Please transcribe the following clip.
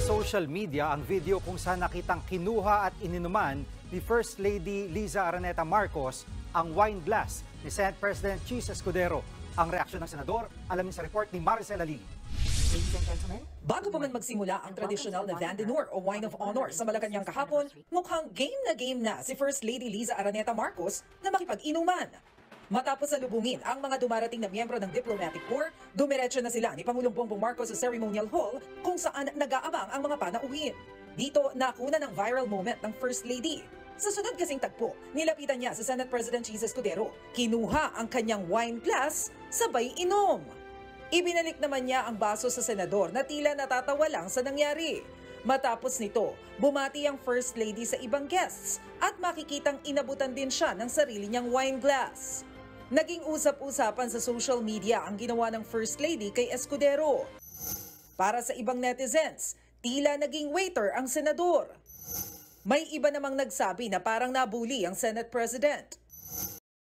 social media ang video kung saan nakitang kinuha at ininuman ni First Lady Liza Araneta Marcos ang wine glass ni Senate President Cheese Escudero. Ang reaksyon ng senador, alamin sa report ni Maricel Ali. Ladies and gentlemen, bago pa man magsimula ang tradisyonal na Vandenor o Wine of Honor sa Malacanang kahapon, mukhang game na si First Lady Liza Araneta Marcos na makipag-inuman. Matapos salubungin ang mga dumarating na miyembro ng diplomatic corps, dumiretso na sila ni Pangulong Bongbong Marcos sa ceremonial hall kung saan nag-aabang ang mga panauhin. Dito nakuna ng viral moment ng First Lady. Sa sunod kasing tagpo, nilapitan niya sa Senate President Cheese Escudero, kinuha ang kanyang wine glass, sabay inom. Ibinalik naman niya ang baso sa senador na tila natatawa lang sa nangyari. Matapos nito, bumati ang First Lady sa ibang guests at makikitang inabutan din siya ng sarili niyang wine glass. Naging usap-usapan sa social media ang ginawa ng First Lady kay Escudero. Para sa ibang netizens, tila naging waiter ang senador. May iba namang nagsabi na parang nabuli ang Senate President.